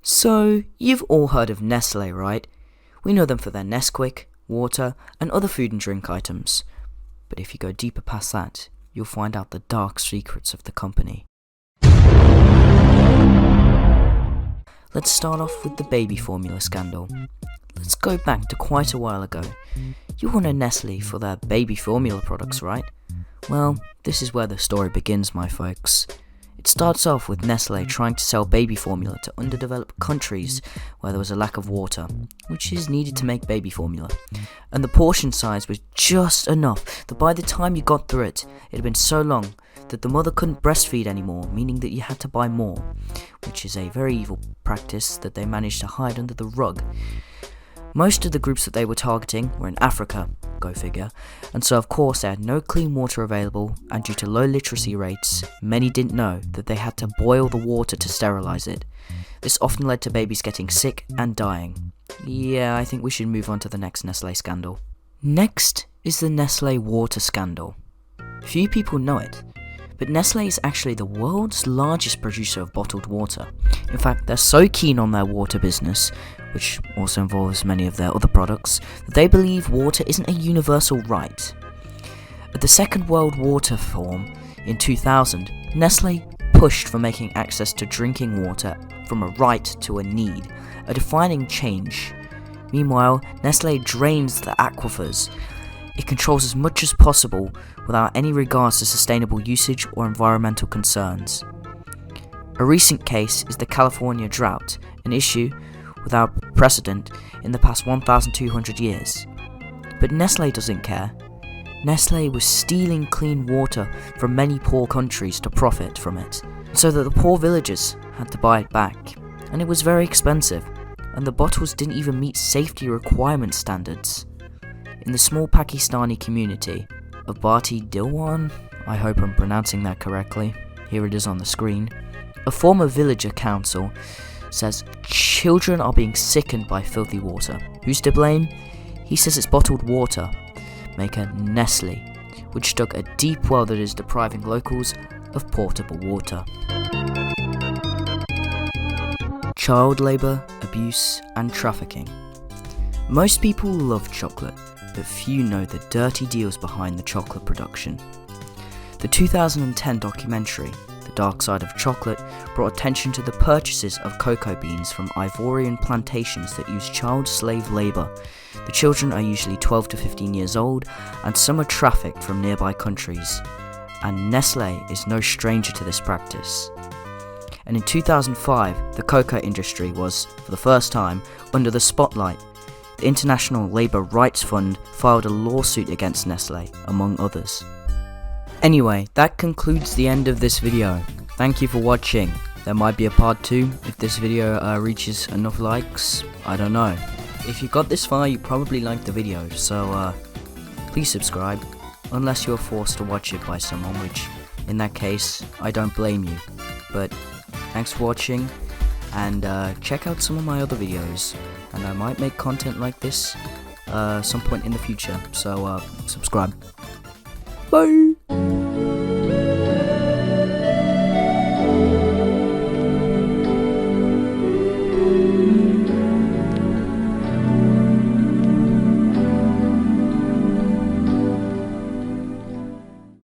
So, you've all heard of Nestle, right? We know them for their Nesquik, water, and other food and drink items. But if you go deeper past that, you'll find out the dark secrets of the company. Let's start off with the baby formula scandal. Let's go back to quite a while ago. You all know Nestle for their baby formula products, right? Well, this is where the story begins, my folks. It starts off with Nestle trying to sell baby formula to underdeveloped countries where there was a lack of water, which is needed to make baby formula. And the portion size was just enough that by the time you got through it, it had been so long that the mother couldn't breastfeed anymore, meaning that you had to buy more, which is a very evil practice that they managed to hide under the rug. Most of the groups that they were targeting were in Africa, go figure, and so of course they had no clean water available, and due to low literacy rates, many didn't know that they had to boil the water to sterilize it. This often led to babies getting sick and dying. Yeah, I think we should move on to the next Nestle scandal. Next is the Nestle water scandal. Few people know it, but Nestle is actually the world's largest producer of bottled water. In fact, they're so keen on their water business, which also involves many of their other products, that they believe water isn't a universal right. At the Second World Water Forum in 2000, Nestle pushed for making access to drinking water from a right to a need, a defining change. Meanwhile, Nestle drains the aquifers. It controls as much as possible without any regards to sustainable usage or environmental concerns. A recent case is the California drought, an issue without precedent in the past 1,200 years. But Nestle doesn't care. Nestle was stealing clean water from many poor countries to profit from it, so that the poor villagers had to buy it back, and it was very expensive, and the bottles didn't even meet safety requirement standards. In the small Pakistani community of Bati Dilwan, I hope I'm pronouncing that correctly, here it is on the screen, a former villager council says children are being sickened by filthy water. Who's to blame? He says it's bottled water maker Nestle, which dug a deep well that is depriving locals of portable water. Child labour, abuse and trafficking. Most people love chocolate, but few know the dirty deals behind the chocolate production. The 2010 documentary, The Dark Side of Chocolate, brought attention to the purchases of cocoa beans from Ivorian plantations that use child slave labour. The children are usually 12 to 15 years old, and some are trafficked from nearby countries. And Nestle is no stranger to this practice. And in 2005, the cocoa industry was, for the first time, under the spotlight. The International Labour Rights Fund filed a lawsuit against Nestle, among others. Anyway, that concludes the end of this video. Thank you for watching. There might be a part 2 if this video reaches enough likes. I don't know. If you got this far, you probably liked the video, so please subscribe, unless you're forced to watch it by someone, which in that case, I don't blame you. But thanks for watching, and check out some of my other videos, and I might make content like this some point in the future, so subscribe. Bye!